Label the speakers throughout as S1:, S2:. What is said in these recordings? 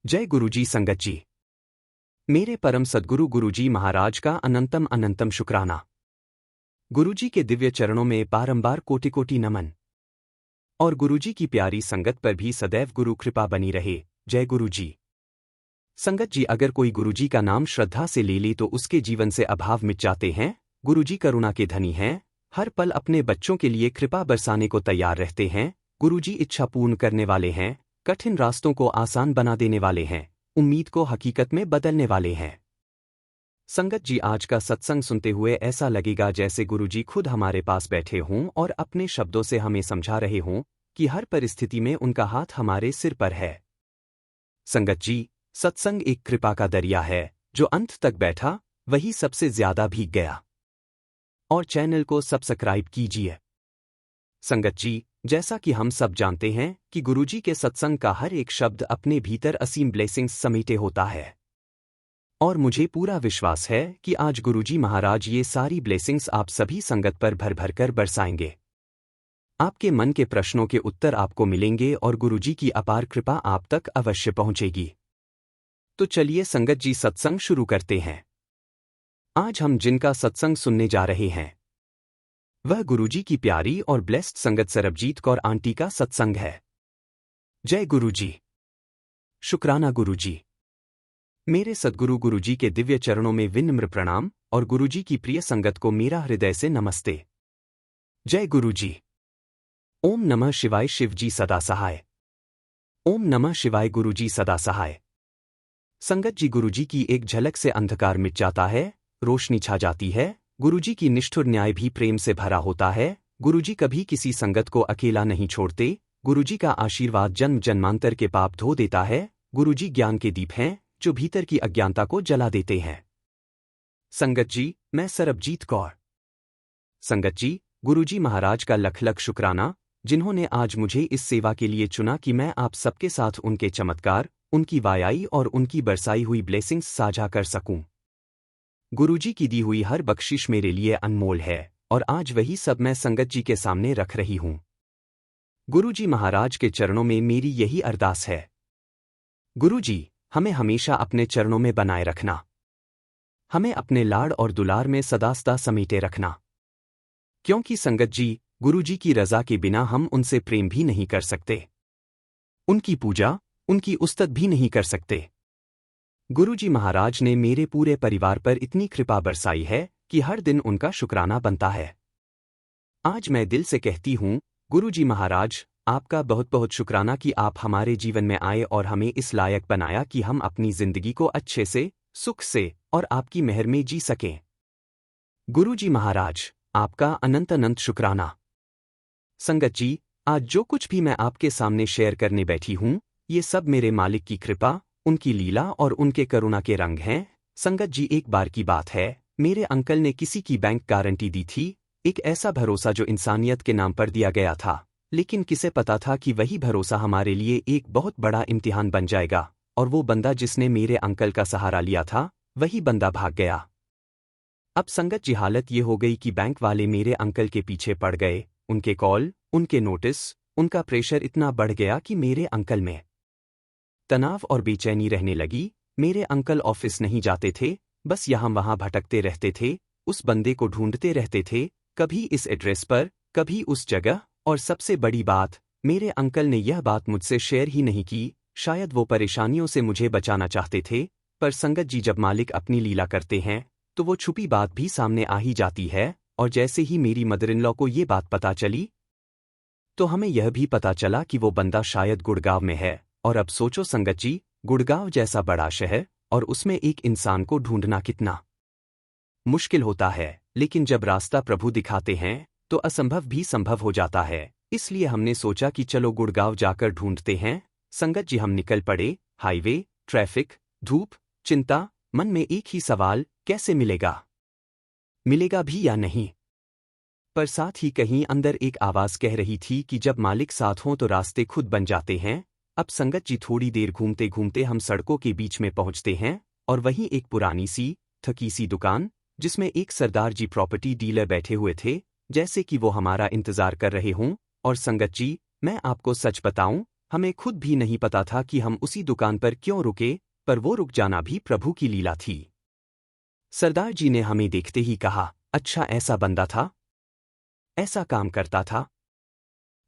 S1: जय गुरुजी संगत जी। मेरे परम सद्गुरु गुरुजी महाराज का अनंतम अनंतम शुक्राना। गुरुजी के दिव्य चरणों में बारंबार कोटि कोटि नमन। और गुरुजी की प्यारी संगत पर भी सदैव गुरु कृपा बनी रहे। जय गुरुजी। संगत जी, अगर कोई गुरुजी का नाम श्रद्धा से ले ले तो उसके जीवन से अभाव मिट जाते हैं। गुरुजी करुणा के धनी हैं, हर पल अपने बच्चों के लिए कृपा बरसाने को तैयार रहते हैं। गुरुजी इच्छा पूर्ण करने वाले हैं, कठिन रास्तों को आसान बना देने वाले हैं, उम्मीद को हकीकत में बदलने वाले हैं। संगत जी, आज का सत्संग सुनते हुए ऐसा लगेगा जैसे गुरुजी खुद हमारे पास बैठे हों और अपने शब्दों से हमें समझा रहे हों कि हर परिस्थिति में उनका हाथ हमारे सिर पर है। संगत जी, सत्संग एक कृपा का दरिया है, जो अंत तक बैठा वही सबसे ज्यादा भीग गया। और चैनल को सब्सक्राइब कीजिए। संगत जी, जैसा कि हम सब जानते हैं कि गुरुजी के सत्संग का हर एक शब्द अपने भीतर असीम ब्लेसिंग्स समेटे होता है। और मुझे पूरा विश्वास है कि आज गुरुजी महाराज ये सारी ब्लेसिंग्स आप सभी संगत पर भर भर कर बरसाएंगे। आपके मन के प्रश्नों के उत्तर आपको मिलेंगे और गुरुजी की अपार कृपा आप तक अवश्य पहुंचेगी। तो चलिए संगत जी, सत्संग शुरू करते हैं। आज हम जिनका सत्संग सुनने जा रहे हैं वह गुरुजी की प्यारी और ब्लेस्ड संगत सरबजीत कौर आंटी का सत्संग है। जय गुरुजी। शुक्राना गुरुजी। मेरे सद्गुरु गुरुजी के दिव्य चरणों में विनम्र प्रणाम और गुरुजी की प्रिय संगत को मेरा हृदय से नमस्ते। जय गुरुजी। ओम नमः शिवाय। शिवजी सदा सहाय। ओम नमः शिवाय। गुरुजी सदा सहाय। संगत जी, गुरुजी की एक झलक से अंधकार मिट जाता है, रोशनी छा जाती है। गुरुजी की निष्ठुर न्याय भी प्रेम से भरा होता है। गुरुजी कभी किसी संगत को अकेला नहीं छोड़ते। गुरुजी का आशीर्वाद जन्म जन्मांतर के पाप धो देता है। गुरुजी ज्ञान के दीप हैं, जो भीतर की अज्ञानता को जला देते हैं। संगत जी, मैं सरबजीत कौर। संगत जी, गुरुजी महाराज का लख लख शुक्राना, जिन्होंने आज मुझे इस सेवा के लिए चुना कि मैं आप सबके साथ उनके चमत्कार, उनकी वायाई और उनकी बरसाई हुई ब्लेसिंग्स साझा कर सकूं। गुरुजी की दी हुई हर बख्शिश मेरे लिए अनमोल है और आज वही सब मैं संगत जी के सामने रख रही हूं। गुरुजी महाराज के चरणों में मेरी यही अरदास है। गुरुजी, हमें हमेशा अपने चरणों में बनाए रखना। हमें अपने लाड़ और दुलार में सदा सदा समेटे रखना। क्योंकि संगत जी, गुरुजी की रजा के बिना हम उनसे प्रेम भी नहीं कर सकते, उनकी पूजा, उनकी उस्तत भी नहीं कर सकते। गुरुजी महाराज ने मेरे पूरे परिवार पर इतनी कृपा बरसाई है कि हर दिन उनका शुक्राना बनता है। आज मैं दिल से कहती हूँ, गुरुजी महाराज, आपका बहुत बहुत शुक्राना कि आप हमारे जीवन में आए और हमें इस लायक बनाया कि हम अपनी जिंदगी को अच्छे से, सुख से और आपकी मेहर में जी सकें। गुरुजी महाराज, आपका अनंत अनंत शुक्राना। संगत जी, आज जो कुछ भी मैं आपके सामने शेयर करने बैठी हूँ, ये सब मेरे मालिक की कृपा, उनकी लीला और उनके करुणा के रंग हैं। संगत जी, एक बार की बात है, मेरे अंकल ने किसी की बैंक गारंटी दी थी, एक ऐसा भरोसा जो इंसानियत के नाम पर दिया गया था, लेकिन किसे पता था कि वही भरोसा हमारे लिए एक बहुत बड़ा इम्तिहान बन जाएगा। और वो बंदा जिसने मेरे अंकल का सहारा लिया था, वही बंदा भाग गया। अब संगत जी, हालत ये हो गई कि बैंक वाले मेरे अंकल के पीछे पड़ गए। उनके कॉल, उनके नोटिस, उनका प्रेशर इतना बढ़ गया कि मेरे अंकल में तनाव और बेचैनी रहने लगी। मेरे अंकल ऑफिस नहीं जाते थे, बस यहाँ वहाँ भटकते रहते थे, उस बंदे को ढूंढते रहते थे, कभी इस एड्रेस पर, कभी उस जगह। और सबसे बड़ी बात, मेरे अंकल ने यह बात मुझसे शेयर ही नहीं की। शायद वो परेशानियों से मुझे बचाना चाहते थे, पर संगत जी, जब मालिक अपनी लीला करते हैं तो वो छुपी बात भी सामने आ ही जाती है। और जैसे ही मेरी मदर इन लॉ को ये बात पता चली, तो हमें यह भी पता चला कि वो बंदा शायद गुड़गांव में है। और अब सोचो संगत जी, गुड़गांव जैसा बड़ा शहर और उसमें एक इंसान को ढूंढना कितना मुश्किल होता है। लेकिन जब रास्ता प्रभु दिखाते हैं तो असंभव भी संभव हो जाता है। इसलिए हमने सोचा कि चलो गुड़गांव जाकर ढूंढते हैं। संगत जी, हम निकल पड़े। हाईवे, ट्रैफिक, धूप, चिंता, मन में एक ही सवाल, कैसे मिलेगा? मिलेगा भी या नहीं? पर साथ ही कहीं अंदर एक आवाज कह रही थी कि जब मालिक साथ हों तो रास्ते खुद बन जाते हैं। अब संगत जी, थोड़ी देर घूमते घूमते हम सड़कों के बीच में पहुंचते हैं और वहीं एक पुरानी सी, थकी सी दुकान, जिसमें एक सरदार जी प्रॉपर्टी डीलर बैठे हुए थे, जैसे कि वो हमारा इंतजार कर रहे हों। और संगत जी, मैं आपको सच बताऊं, हमें खुद भी नहीं पता था कि हम उसी दुकान पर क्यों रुके, पर वो रुक जाना भी प्रभु की लीला थी। सरदार जी ने हमें देखते ही कहा, अच्छा ऐसा बंदा था, ऐसा काम करता था।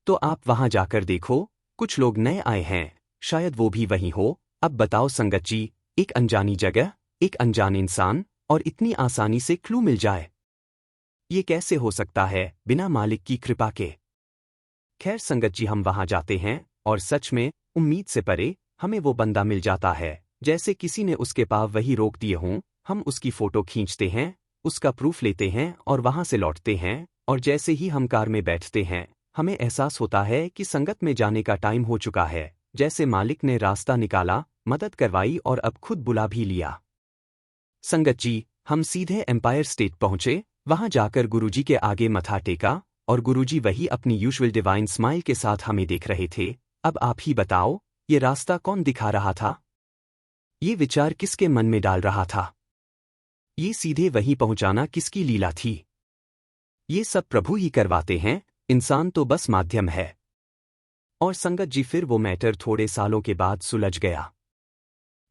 S1: तो आप वहां जाकर देखो, कुछ लोग नए आए हैं, शायद वो भी वही हो। अब बताओ संगत जी, एक अनजानी जगह, एक अनजान इंसान, और इतनी आसानी से क्लू मिल जाए, ये कैसे हो सकता है बिना मालिक की कृपा के। खैर संगत जी, हम वहां जाते हैं और सच में उम्मीद से परे हमें वो बंदा मिल जाता है, जैसे किसी ने उसके पाव वही रोक दिए हों। हम उसकी फोटो खींचते हैं, उसका प्रूफ लेते हैं और वहां से लौटते हैं। और जैसे ही हम कार में बैठते हैं, हमें एहसास होता है कि संगत में जाने का टाइम हो चुका है, जैसे मालिक ने रास्ता निकाला, मदद करवाई और अब खुद बुला भी लिया। संगत जी, हम सीधे एम्पायर स्टेट पहुंचे। वहां जाकर गुरुजी के आगे मथा टेका और गुरुजी वही अपनी यूजुअल डिवाइन स्माइल के साथ हमें देख रहे थे। अब आप ही बताओ, ये रास्ता कौन दिखा रहा था? ये विचार किसके मन में डाल रहा था? ये सीधे वहीं पहुंचाना किसकी लीला थी? ये सब प्रभु ही करवाते हैं, इंसान तो बस माध्यम है। और संगत जी, फिर वो मैटर थोड़े सालों के बाद सुलझ गया।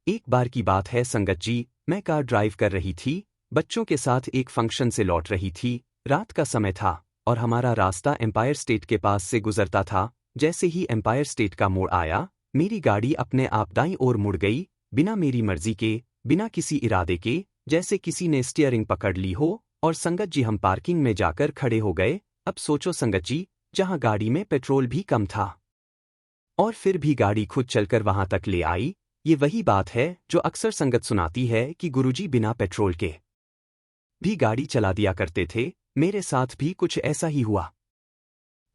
S1: एक बार की बात है संगत जी, मैं कार ड्राइव कर रही थी, बच्चों के साथ एक फंक्शन से लौट रही थी। रात का समय था और हमारा रास्ता एम्पायर स्टेट के पास से गुजरता था। जैसे ही एम्पायर स्टेट का मोड़ आया, मेरी गाड़ी अपने आप दाईं ओर मुड़ गई, बिना मेरी मर्जी के, बिना किसी इरादे के, जैसे किसी ने स्टीयरिंग पकड़ ली हो। और संगत जी, हम पार्किंग में जाकर खड़े हो गए। अब सोचो संगत जी, जहां गाड़ी में पेट्रोल भी कम था, और फिर भी गाड़ी खुद चलकर वहां तक ले आई। ये वही बात है जो अक्सर संगत सुनाती है कि गुरुजी बिना पेट्रोल के भी गाड़ी चला दिया करते थे। मेरे साथ भी कुछ ऐसा ही हुआ।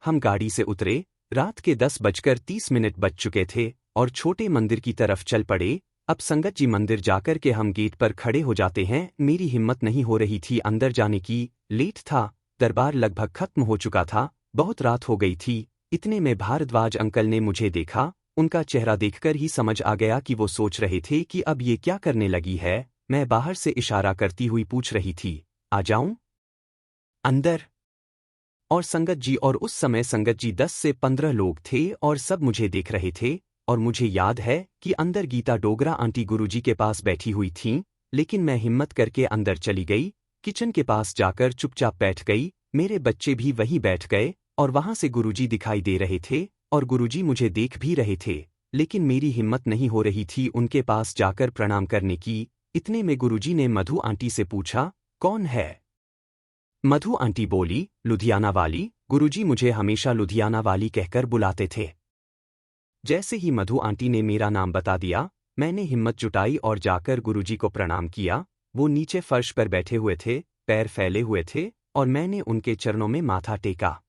S1: हम गाड़ी से उतरे, रात के 10:30 बज चुके थे और छोटे मंदिर की तरफ चल पड़े। अब संगत जी, मंदिर जाकर के हम गेट पर खड़े हो जाते हैं। मेरी हिम्मत नहीं हो रही थी अंदर जाने की, लेट था, दरबार लगभग खत्म हो चुका था, बहुत रात हो गई थी। इतने में भारद्वाज अंकल ने मुझे देखा। उनका चेहरा देखकर ही समझ आ गया कि वो सोच रहे थे कि अब ये क्या करने लगी है। मैं बाहर से इशारा करती हुई पूछ रही थी, आ जाऊं अंदर? और संगत जी, और उस समय संगत जी 10 से 15 लोग थे और सब मुझे देख रहे थे। और मुझे याद है कि अंदर गीता डोगरा आंटी गुरुजी के पास बैठी हुई थीं, लेकिन मैं हिम्मत करके अंदर चली गई, किचन के पास जाकर चुपचाप बैठ गई। मेरे बच्चे भी वहीं बैठ गए और वहां से गुरुजी दिखाई दे रहे थे और गुरुजी मुझे देख भी रहे थे, लेकिन मेरी हिम्मत नहीं हो रही थी उनके पास जाकर प्रणाम करने की। इतने में गुरुजी ने मधु आंटी से पूछा, कौन है? मधु आंटी बोली, लुधियाना वाली। गुरुजी मुझे हमेशा लुधियाना वाली कहकर बुलाते थे। जैसे ही मधु आंटी ने मेरा नाम बता दिया, मैंने हिम्मत जुटाई और जाकर गुरुजी को प्रणाम किया। वो नीचे फर्श पर बैठे हुए थे, पैर फैले हुए थे, और मैंने उनके चरणों में माथा टेका।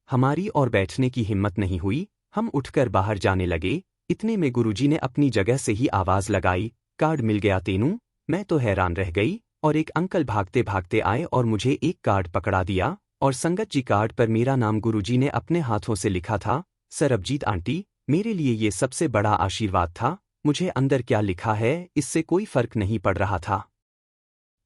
S1: हमारी और बैठने की हिम्मत नहीं हुई, हम उठकर बाहर जाने लगे। इतने में गुरुजी ने अपनी जगह से ही आवाज लगाई, कार्ड मिल गया तेनू। मैं तो हैरान रह गई और एक अंकल भागते भागते आए और मुझे एक कार्ड पकड़ा दिया। और संगत जी, कार्ड पर मेरा नाम गुरुजी ने अपने हाथों से लिखा था, सरबजीत आंटी। मेरे लिए ये सबसे बड़ा आशीर्वाद था। मुझे अंदर क्या लिखा है इससे कोई फर्क नहीं पड़ रहा था,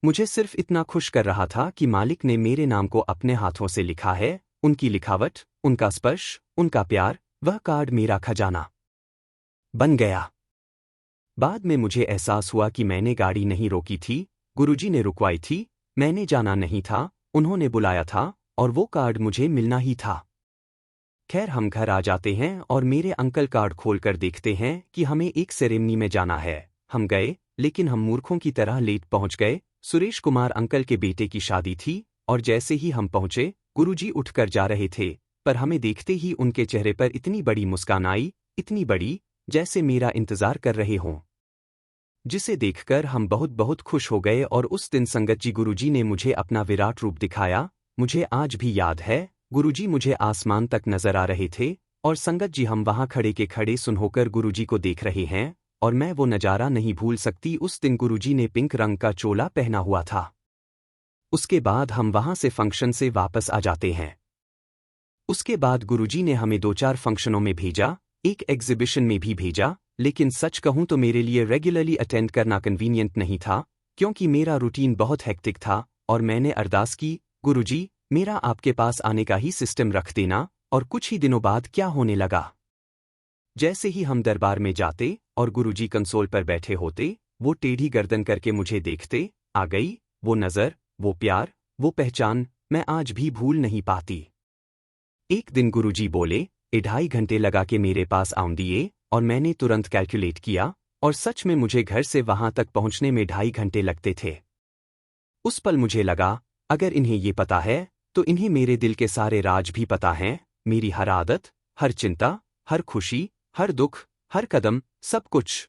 S1: मुझे सिर्फ इतना खुश कर रहा था कि मालिक ने मेरे नाम को अपने हाथों से लिखा है। उनकी लिखावट, उनका स्पर्श, उनका प्यार, वह कार्ड मेरा खजाना बन गया। बाद में मुझे एहसास हुआ कि मैंने गाड़ी नहीं रोकी थी, गुरुजी ने रुकवाई थी। मैंने जाना नहीं था, उन्होंने बुलाया था और वो कार्ड मुझे मिलना ही था। खैर, हम घर आ जाते हैं और मेरे अंकल कार्ड खोलकर देखते हैं कि हमें एक सेरेमनी में जाना है। हम गए, लेकिन हम मूर्खों की तरह लेट पहुंच गए। सुरेश कुमार अंकल के बेटे की शादी थी और जैसे ही हम पहुंचे, गुरुजी उठकर जा रहे थे, पर हमें देखते ही उनके चेहरे पर इतनी बड़ी मुस्कान आई, इतनी बड़ी, जैसे मेरा इंतजार कर रहे हों, जिसे देखकर हम बहुत बहुत खुश हो गए। और उस दिन संगत जी, गुरुजी ने मुझे अपना विराट रूप दिखाया। मुझे आज भी याद है, गुरुजी मुझे आसमान तक नजर आ रहे थे और संगत जी, हम वहां खड़े के खड़े सुन होकर गुरुजी को देख रहे हैं। और मैं वो नजारा नहीं भूल सकती। उस दिन गुरुजी ने पिंक रंग का चोला पहना हुआ था। उसके बाद हम वहां से फंक्शन से वापस आ जाते हैं। उसके बाद गुरुजी ने हमें 2-4 फंक्शनों में भेजा, एक एग्जीबिशन में भी भेजा, लेकिन सच कहूं तो मेरे लिए रेगुलरली अटेंड करना कन्वीनियंट नहीं था, क्योंकि मेरा रूटीन बहुत हेक्टिक था। और मैंने अरदास की, गुरुजी, मेरा आपके पास आने का ही सिस्टम रख देना। और कुछ ही दिनों बाद क्या होने लगा, जैसे ही हम दरबार में जाते और गुरुजी कंसोल पर बैठे होते, वो टेढ़ी गर्दन करके मुझे देखते। आ गई वो नज़र, वो प्यार, वो पहचान, मैं आज भी भूल नहीं पाती। एक दिन गुरुजी बोले, 2.5 घंटे लगा के मेरे पास आउं दिए, और मैंने तुरंत कैलकुलेट किया, और सच में मुझे घर से वहां तक पहुंचने में 2.5 घंटे लगते थे। उस पल मुझे लगा, अगर इन्हें ये पता है, तो इन्हें मेरे दिल के सारे राज भी पता हैं, मेरी हर आदत, हर चिंता, हर खुशी, हर दुख, हर कदम, सब कुछ।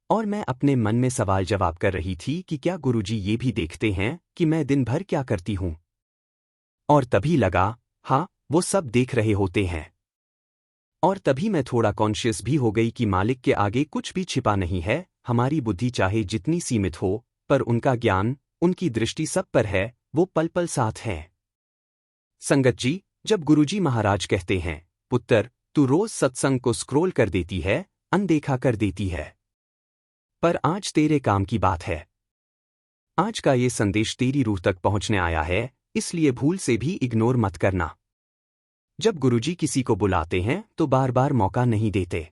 S1: और मैं अपने मन में सवाल जवाब कर रही थी कि क्या गुरुजी ये भी देखते हैं कि मैं दिन भर क्या करती हूं? और तभी लगा, हाँ, वो सब देख रहे होते हैं। और तभी मैं थोड़ा कॉन्शियस भी हो गई कि मालिक के आगे कुछ भी छिपा नहीं है, हमारी बुद्धि चाहे जितनी सीमित हो, पर उनका ज्ञान, उनकी दृष्टि सब पर है, वो पल पल साथ है। संगत जी, जब गुरुजी महाराज कहते हैं, पुत्र, तू रोज सत्संग को स्क्रोल कर देती है, अनदेखा कर देती है, पर आज तेरे काम की बात है। आज का ये संदेश तेरी रूह तक पहुंचने आया है, इसलिए भूल से भी इग्नोर मत करना। जब गुरुजी किसी को बुलाते हैं तो बार बार मौका नहीं देते।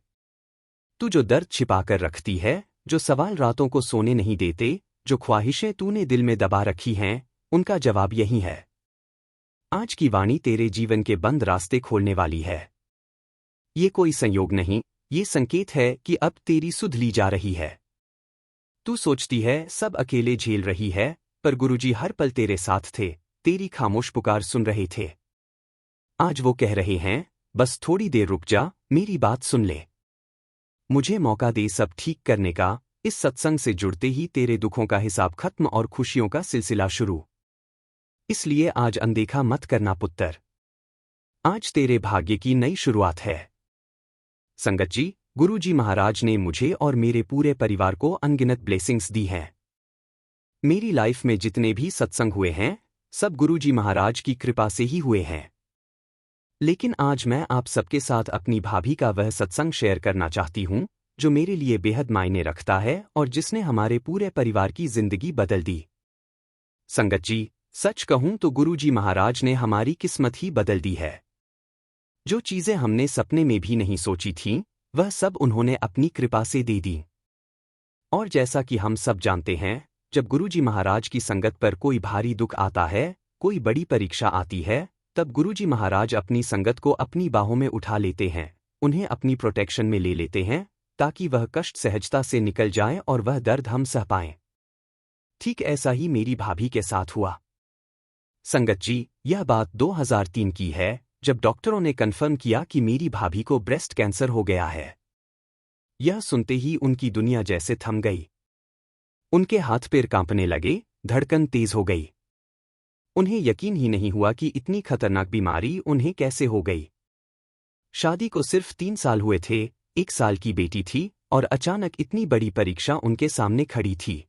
S1: तू जो दर्द छिपा कर रखती है, जो सवाल रातों को सोने नहीं देते, जो ख्वाहिशें तूने दिल में दबा रखी हैं, उनका जवाब यही है। आज की वाणी तेरे जीवन के बंद रास्ते खोलने वाली है। ये कोई संयोग नहीं, ये संकेत है कि अब तेरी सुध ली जा रही है। तू सोचती है सब अकेले झेल रही है, पर गुरुजी हर पल तेरे साथ थे, तेरी खामोश पुकार सुन रहे थे। आज वो कह रहे हैं, बस थोड़ी देर रुक जा, मेरी बात सुन ले। मुझे मौका दे सब ठीक करने का, इस सत्संग से जुड़ते ही तेरे दुखों का हिसाब खत्म और खुशियों का सिलसिला शुरू। इसलिए आज अनदेखा मत करना पुत्र। आज तेरे भाग्य की नई शुरुआत है। संगत जी, गुरुजी महाराज ने मुझे और मेरे पूरे परिवार को अनगिनत ब्लेसिंग्स दी हैं। मेरी लाइफ में जितने भी सत्संग हुए हैं, सब गुरुजी महाराज की कृपा से ही हुए हैं। लेकिन आज मैं आप सबके साथ अपनी भाभी का वह सत्संग शेयर करना चाहती हूं, जो मेरे लिए बेहद मायने रखता है और जिसने हमारे पूरे परिवार की जिंदगी बदल दी। संगत जी, सच कहूं तो गुरुजी महाराज ने हमारी किस्मत ही बदल दी है। जो चीजें हमने सपने में भी नहीं सोची थीं, वह सब उन्होंने अपनी कृपा से दे दी। और जैसा कि हम सब जानते हैं, जब गुरुजी महाराज की संगत पर कोई भारी दुख आता है, कोई बड़ी परीक्षा आती है, तब गुरुजी महाराज अपनी संगत को अपनी बाहों में उठा लेते हैं, उन्हें अपनी प्रोटेक्शन में ले लेते हैं, ताकि वह कष्ट सहजता से निकल जाए और वह दर्द हम सह पाएं। ठीक ऐसा ही मेरी भाभी के साथ हुआ। संगत जी, यह बात 2003 की है, जब डॉक्टरों ने कन्फर्म किया कि मेरी भाभी को ब्रेस्ट कैंसर हो गया है। यह सुनते ही उनकी दुनिया जैसे थम गई। उनके हाथ पैर कांपने लगे, धड़कन तेज हो गई। उन्हें यकीन ही नहीं हुआ कि इतनी खतरनाक बीमारी उन्हें कैसे हो गई। शादी को सिर्फ 3 साल हुए थे, 1 साल की बेटी थी, और अचानक इतनी बड़ी परीक्षा उनके सामने खड़ी थी।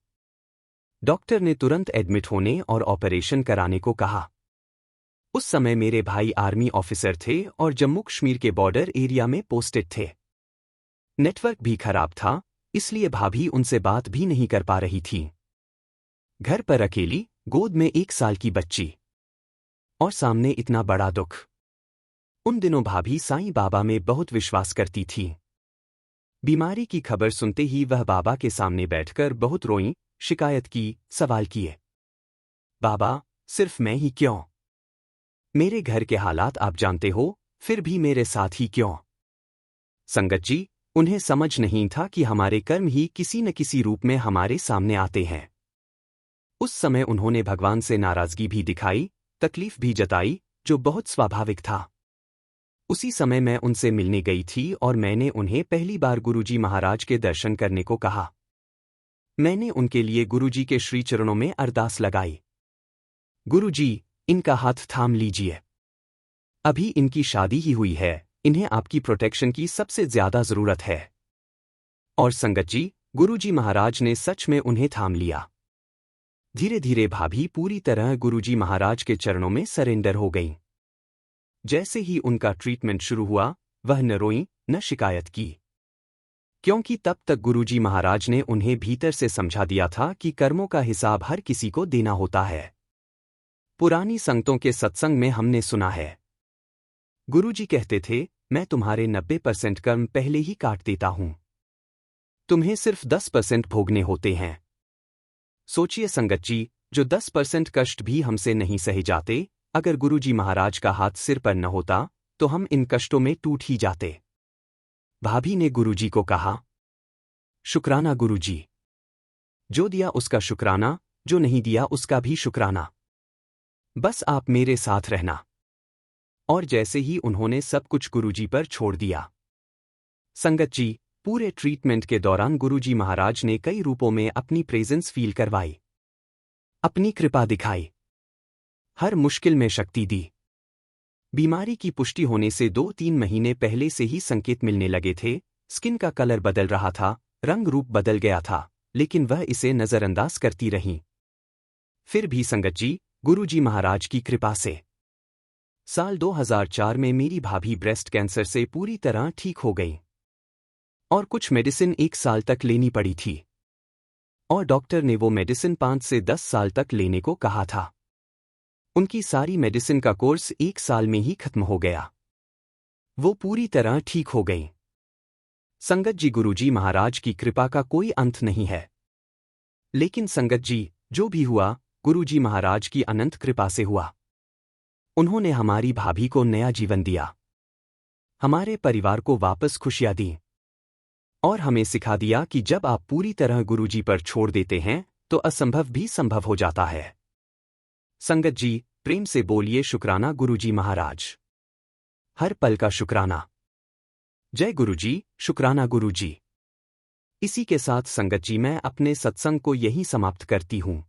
S1: डॉक्टर ने तुरंत एडमिट होने और ऑपरेशन कराने को कहा। उस समय मेरे भाई आर्मी ऑफिसर थे और जम्मू कश्मीर के बॉर्डर एरिया में पोस्टेड थे। नेटवर्क भी खराब था, इसलिए भाभी उनसे बात भी नहीं कर पा रही थी। घर पर अकेली, गोद में 1 साल की बच्ची, और सामने इतना बड़ा दुख। उन दिनों भाभी साईं बाबा में बहुत विश्वास करती थी। बीमारी की खबर सुनते ही वह बाबा के सामने बैठकर बहुत रोईं, शिकायत की, सवाल किए। बाबा, सिर्फ मैं ही क्यों? मेरे घर के हालात आप जानते हो, फिर भी मेरे साथ ही क्यों? संगत जी, उन्हें समझ नहीं था कि हमारे कर्म ही किसी न किसी रूप में हमारे सामने आते हैं। उस समय उन्होंने भगवान से नाराजगी भी दिखाई, तकलीफ भी जताई, जो बहुत स्वाभाविक था। उसी समय मैं उनसे मिलने गई थी और मैंने उन्हें पहली बार गुरुजी महाराज के दर्शन करने को कहा। मैंने उनके लिए गुरुजी के श्री चरणों में अरदास लगाई। गुरुजी, इनका हाथ थाम लीजिए। अभी इनकी शादी ही हुई है, इन्हें आपकी प्रोटेक्शन की सबसे ज्यादा जरूरत है। और संगत जी, गुरुजी महाराज ने सच में उन्हें थाम लिया। धीरे धीरे भाभी पूरी तरह गुरुजी महाराज के चरणों में सरेंडर हो गईं। जैसे ही उनका ट्रीटमेंट शुरू हुआ, वह न रोईं, न शिकायत की। क्योंकि तब तक गुरुजी महाराज ने उन्हें भीतर से समझा दिया था कि कर्मों का हिसाब हर किसी को देना होता है। पुरानी संगतों के सत्संग में हमने सुना है, गुरुजी कहते थे, मैं तुम्हारे 90% कर्म पहले ही काट देता हूं। तुम्हें सिर्फ 10% भोगने होते हैं। सोचिए संगत जी, जो 10% कष्ट भी हमसे नहीं सहे जाते, अगर गुरुजी महाराज का हाथ सिर पर न होता तो हम इन कष्टों में टूट ही जाते। भाभी ने गुरुजी को कहा, शुक्राना गुरुजी। जो दिया उसका शुक्राना, जो नहीं दिया उसका भी शुक्राना। बस आप मेरे साथ रहना। और जैसे ही उन्होंने सब कुछ गुरुजी पर छोड़ दिया। संगत जी, पूरे ट्रीटमेंट के दौरान गुरुजी महाराज ने कई रूपों में अपनी प्रेजेंस फील करवाई, अपनी कृपा दिखाई, हर मुश्किल में शक्ति दी। बीमारी की पुष्टि होने से 2-3 महीने पहले से ही संकेत मिलने लगे थे, स्किन का कलर बदल रहा था, रंग रूप बदल गया था, लेकिन वह इसे नजरअंदाज करती रहीं। फिर भी संगत जी, गुरुजी महाराज की कृपा से साल 2004 में मेरी भाभी ब्रेस्ट कैंसर से पूरी तरह ठीक हो गई। और कुछ मेडिसिन 1 साल तक लेनी पड़ी थी। और डॉक्टर ने वो मेडिसिन 5 से 10 साल तक लेने को कहा था। उनकी सारी मेडिसिन का कोर्स 1 साल में ही खत्म हो गया। वो पूरी तरह ठीक हो गई। संगत जी, गुरुजी महाराज की कृपा का कोई अंत नहीं है। लेकिन संगत जी, जो भी हुआ, गुरुजी महाराज की अनंत कृपा से हुआ। उन्होंने हमारी भाभी को नया जीवन दिया, हमारे परिवार को वापस खुशियां दी, और हमें सिखा दिया कि जब आप पूरी तरह गुरुजी पर छोड़ देते हैं तो असंभव भी संभव हो जाता है। संगत जी, प्रेम से बोलिए शुक्राना गुरुजी महाराज। हर पल का शुक्राना। जय गुरुजी, शुक्राना गुरुजी। इसी के साथ संगत जी, मैं अपने सत्संग को यहीं समाप्त करती हूं।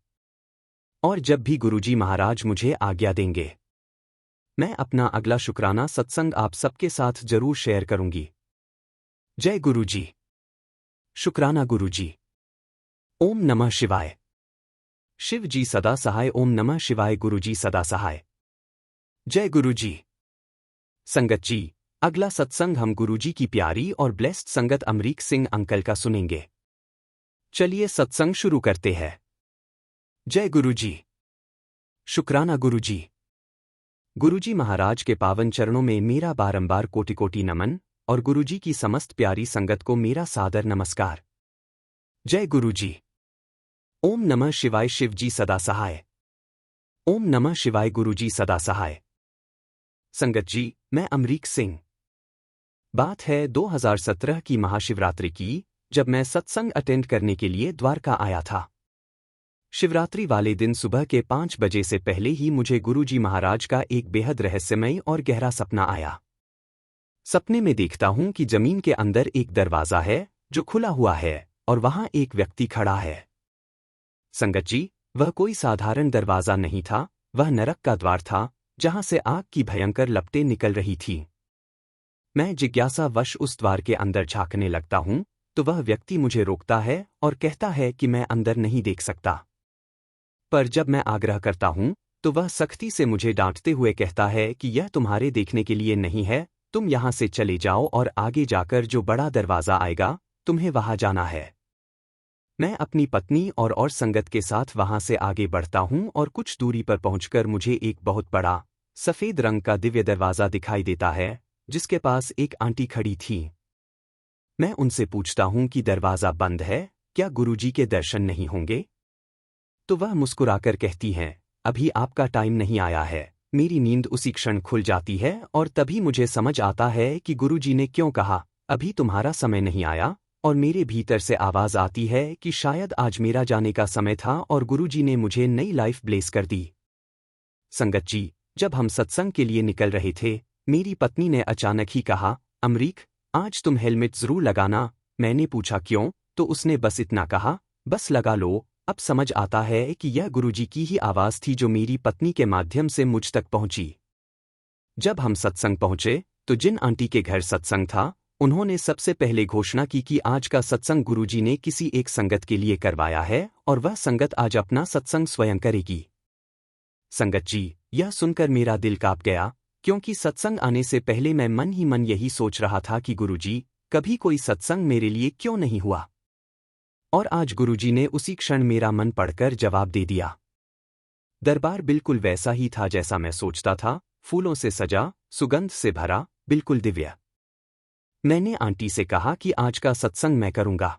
S1: और जब भी गुरुजी महाराज मुझे आज्ञा देंगे, मैं अपना अगला शुक्राना सत्संग आप सबके साथ जरूर शेयर करूंगी। जय गुरुजी। शुक्राना गुरुजी। ओम नमः शिवाय। शिव जी सदा सहाय। ओम नमः शिवाय। गुरुजी सदा सहाय। जय गुरुजी। संगत जी, अगला सत्संग हम गुरुजी की प्यारी और ब्लेस्ड संगत अमरीक सिंह अंकल का सुनेंगे। चलिए सत्संग शुरू करते हैं। जय गुरुजी। शुक्राना गुरुजी। गुरुजी महाराज के पावन चरणों में मेरा बारंबार कोटि कोटि नमन, और गुरुजी की समस्त प्यारी संगत को मेरा सादर नमस्कार। जय गुरुजी। ओम नमः शिवाय। शिव जी सदा सहाय। ओम नमः शिवाय। गुरुजी सदा सहाय। संगत जी, मैं अमरीक सिंह। बात है 2017 की महाशिवरात्रि की, जब मैं सत्संग अटेंड करने के लिए द्वारका आया था। शिवरात्रि वाले दिन सुबह के 5 बजे से पहले ही मुझे गुरुजी महाराज का एक बेहद रहस्यमय और गहरा सपना आया। सपने में देखता हूं कि जमीन के अंदर एक दरवाजा है जो खुला हुआ है, और वहां एक व्यक्ति खड़ा है। संगत जी, वह कोई साधारण दरवाजा नहीं था, वह नरक का द्वार था, जहां से आग की भयंकर लपटें निकल रही थी। मैं जिज्ञासावश उस द्वार के अंदर झांकने लगता हूं, तो वह व्यक्ति मुझे रोकता है और कहता है कि मैं अंदर नहीं देख सकता। पर जब मैं आग्रह करता हूं, तो वह सख्ती से मुझे डांटते हुए कहता है कि यह तुम्हारे देखने के लिए नहीं है, तुम यहां से चले जाओ और आगे जाकर जो बड़ा दरवाजा आएगा, तुम्हें वहां जाना है। मैं अपनी पत्नी और संगत के साथ वहां से आगे बढ़ता हूं और कुछ दूरी पर पहुंचकर मुझे एक बहुत बड़ा, सफेद रंग का दिव्य दरवाजा दिखाई देता है, जिसके पास एक आंटी खड़ी थी। मैं उनसे पूछता हूं कि दरवाजा बंद है, क्या गुरुजी के दर्शन नहीं होंगे? तो वह मुस्कुराकर कहती हैं, अभी आपका टाइम नहीं आया है। मेरी नींद उसी क्षण खुल जाती है और तभी मुझे समझ आता है कि गुरुजी ने क्यों कहा, अभी तुम्हारा समय नहीं आया, और मेरे भीतर से आवाज आती है कि शायद आज मेरा जाने का समय था और गुरुजी ने मुझे नई लाइफ ब्लेस कर दी। संगत जी, जब हम सत्संग के लिए निकल रहे थे, मेरी पत्नी ने अचानक ही कहा, अमरीक, आज तुम हेलमेट जरूर लगाना। मैंने पूछा क्यों, तो उसने बस इतना कहा, बस लगा लो। अब समझ आता है कि यह गुरुजी की ही आवाज थी जो मेरी पत्नी के माध्यम से मुझ तक पहुंची। जब हम सत्संग पहुंचे, तो जिन आंटी के घर सत्संग था, उन्होंने सबसे पहले घोषणा की कि आज का सत्संग गुरुजी ने किसी एक संगत के लिए करवाया है और वह संगत आज अपना सत्संग स्वयं करेगी। संगत जी, यह सुनकर मेरा दिल कांप गया, क्योंकि सत्संग आने से पहले मैं मन ही मन यही सोच रहा था कि गुरुजी, कभी कोई सत्संग मेरे लिए क्यों नहीं हुआ। और आज गुरुजी ने उसी क्षण मेरा मन पढ़कर जवाब दे दिया। दरबार बिल्कुल वैसा ही था जैसा मैं सोचता था, फूलों से सजा, सुगंध से भरा, बिल्कुल दिव्य। मैंने आंटी से कहा कि आज का सत्संग मैं करूंगा।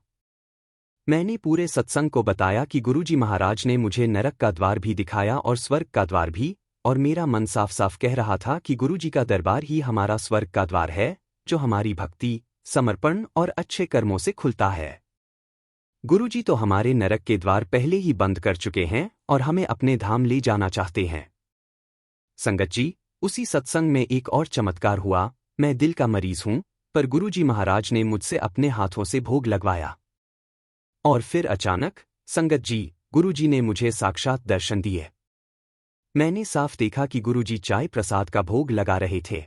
S1: मैंने पूरे सत्संग को बताया कि गुरुजी महाराज ने मुझे नरक का द्वार भी दिखाया और स्वर्ग का द्वार भी, और मेरा मन साफ साफ कह रहा था कि गुरुजी का दरबार ही हमारा स्वर्ग का द्वार है, जो हमारी भक्ति, समर्पण और अच्छे कर्मों से खुलता है। गुरुजी तो हमारे नरक के द्वार पहले ही बंद कर चुके हैं और हमें अपने धाम ले जाना चाहते हैं। संगत जी, उसी सत्संग में एक और चमत्कार हुआ। मैं दिल का मरीज हूं, पर गुरुजी महाराज ने मुझसे अपने हाथों से भोग लगवाया। और फिर अचानक, संगत जी, गुरुजी ने मुझे साक्षात दर्शन दिए। मैंने साफ देखा कि गुरुजी चाय प्रसाद का भोग लगा रहे थे।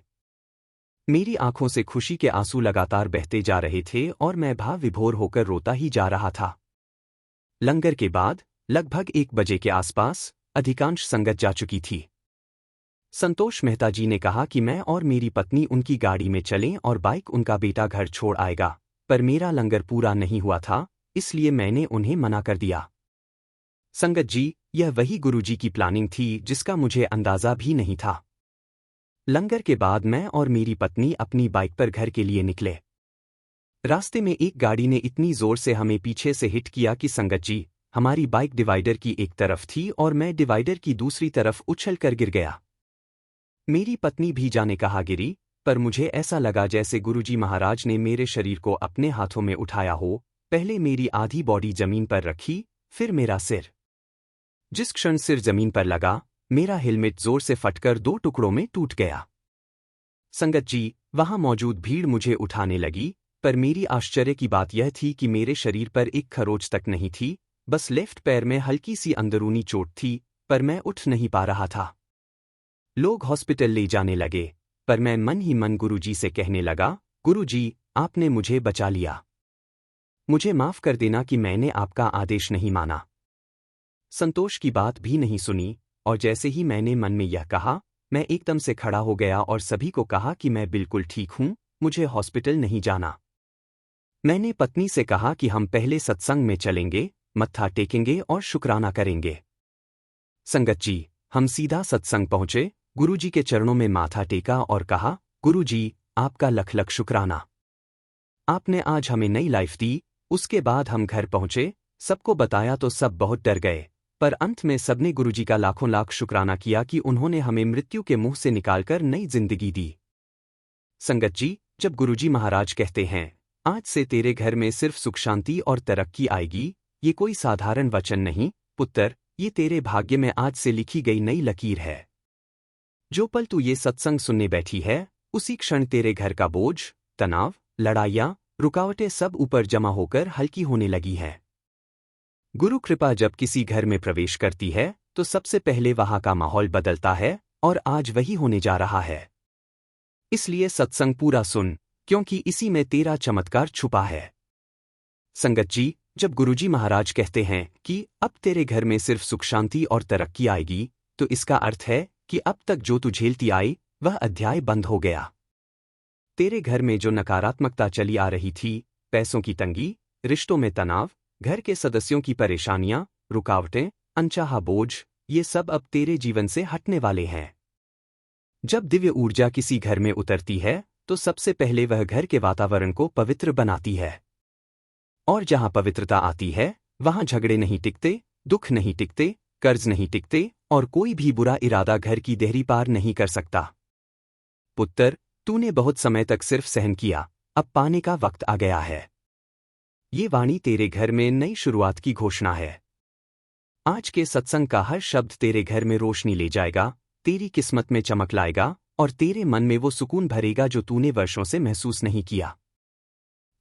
S1: मेरी आंखों से खुशी के आंसू लगातार बहते जा रहे थे और मैं भाव विभोर होकर रोता ही जा रहा था। लंगर के बाद, लगभग 1 बजे के आसपास, अधिकांश संगत जा चुकी थी। संतोष मेहता जी ने कहा कि मैं और मेरी पत्नी उनकी गाड़ी में चलें और बाइक उनका बेटा घर छोड़ आएगा, पर मेरा लंगर पूरा नहीं हुआ था, इसलिए मैंने उन्हें मना कर दिया। संगत जी, यह वही गुरुजी की प्लानिंग थी जिसका मुझे अंदाजा भी नहीं था। लंगर के बाद मैं और मेरी पत्नी अपनी बाइक पर घर के लिए निकले। रास्ते में एक गाड़ी ने इतनी जोर से हमें पीछे से हिट किया कि संगत जी, हमारी बाइक डिवाइडर की एक तरफ थी और मैं डिवाइडर की दूसरी तरफ उछल कर गिर गया। मेरी पत्नी भी जाने कहा गिरी, पर मुझे ऐसा लगा जैसे गुरुजी महाराज ने मेरे शरीर को अपने हाथों में उठाया हो, पहले मेरी आधी बॉडी जमीन पर रखी, फिर मेरा सिर। जिस क्षण सिर जमीन पर लगा, मेरा हेलमेट जोर से फटकर 2 टुकड़ों में टूट गया। संगत जी, वहां मौजूद भीड़ मुझे उठाने लगी, पर मेरी आश्चर्य की बात यह थी कि मेरे शरीर पर एक खरोच तक नहीं थी, बस लेफ्ट पैर में हल्की सी अंदरूनी चोट थी, पर मैं उठ नहीं पा रहा था। लोग हॉस्पिटल ले जाने लगे, पर मैं मन ही मन गुरुजी से कहने लगा, गुरुजी, आपने मुझे बचा लिया। मुझे माफ कर देना कि मैंने आपका आदेश नहीं माना। संतोष की बात भी नहीं सुनी, और जैसे ही मैंने मन में यह कहा, मैं एकदम से खड़ा हो गया और सभी को कहा कि मैं बिल्कुल ठीक हूं, मुझे हॉस्पिटल नहीं जाना। मैंने पत्नी से कहा कि हम पहले सत्संग में चलेंगे, मत्था टेकेंगे और शुक्राना करेंगे। संगत जी, हम सीधा सत्संग पहुंचे, गुरुजी के चरणों में माथा टेका और कहा, गुरुजी, आपका लख लख शुक्राना। आपने आज हमें नई लाइफ दी। उसके बाद हम घर पहुंचे, सबको बताया तो सब बहुत डर गए, पर अंत में सबने गुरुजी का लाखों लाख शुक्राना किया कि उन्होंने हमें मृत्यु के मुंह से निकालकर नई जिंदगी दी। संगत जी, जब गुरुजी महाराज कहते हैं, आज से तेरे घर में सिर्फ सुख शांति और तरक्की आएगी, ये कोई साधारण वचन नहीं, पुत्र, ये तेरे भाग्य में आज से लिखी गई नई लकीर है। जो पल तू ये सत्संग सुनने बैठी है, उसी क्षण तेरे घर का बोझ, तनाव, लड़ाइयाँ, रुकावटें सब ऊपर जमा होकर हल्की होने लगी हैं। गुरु कृपा जब किसी घर में प्रवेश करती है, तो सबसे पहले वहां का माहौल बदलता है, और आज वही होने जा रहा है। इसलिए सत्संग पूरा सुन, क्योंकि इसी में तेरा चमत्कार छुपा है। संगत जी, जब गुरुजी महाराज कहते हैं कि अब तेरे घर में सिर्फ सुख शांति और तरक्की आएगी, तो इसका अर्थ है कि अब तक जो तू झेलती आई, वह अध्याय बंद हो गया। तेरे घर में जो नकारात्मकता चली आ रही थी, पैसों की तंगी, रिश्तों में तनाव, घर के सदस्यों की परेशानियां, रुकावटें, अनचाहा बोझ, ये सब अब तेरे जीवन से हटने वाले हैं। जब दिव्य ऊर्जा किसी घर में उतरती है, तो सबसे पहले वह घर के वातावरण को पवित्र बनाती है। और जहां पवित्रता आती है, वहां झगड़े नहीं टिकते, दुख नहीं टिकते, कर्ज नहीं टिकते, और कोई भी बुरा इरादा घर की देहरी पार नहीं कर सकता। पुत्र, तूने बहुत समय तक सिर्फ सहन किया, अब पाने का वक्त आ गया है। ये वाणी तेरे घर में नई शुरुआत की घोषणा है। आज के सत्संग का हर शब्द तेरे घर में रोशनी ले जाएगा, तेरी किस्मत में चमक लाएगा, और तेरे मन में वो सुकून भरेगा जो तूने वर्षों से महसूस नहीं किया।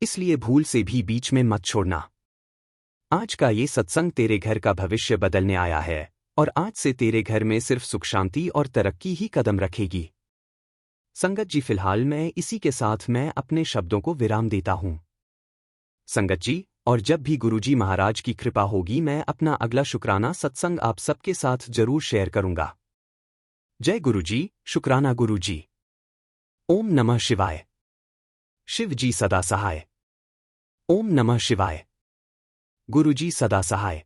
S1: इसलिए भूल से भी बीच में मत छोड़ना। आज का ये सत्संग तेरे घर का भविष्य बदलने आया है, और आज से तेरे घर में सिर्फ सुख शांति और तरक्की ही कदम रखेगी। संगत जी, फिलहाल मैं इसी के साथ मैं अपने शब्दों को विराम देता हूं। संगत जी, और जब भी गुरुजी महाराज की कृपा होगी, मैं अपना अगला शुक्राना सत्संग आप सबके साथ जरूर शेयर करूंगा। जय गुरुजी, शुक्राना गुरुजी। ओम नमः शिवाय। शिव जी सदा सहाय। ओम नमः शिवाय। गुरुजी सदा सहाय।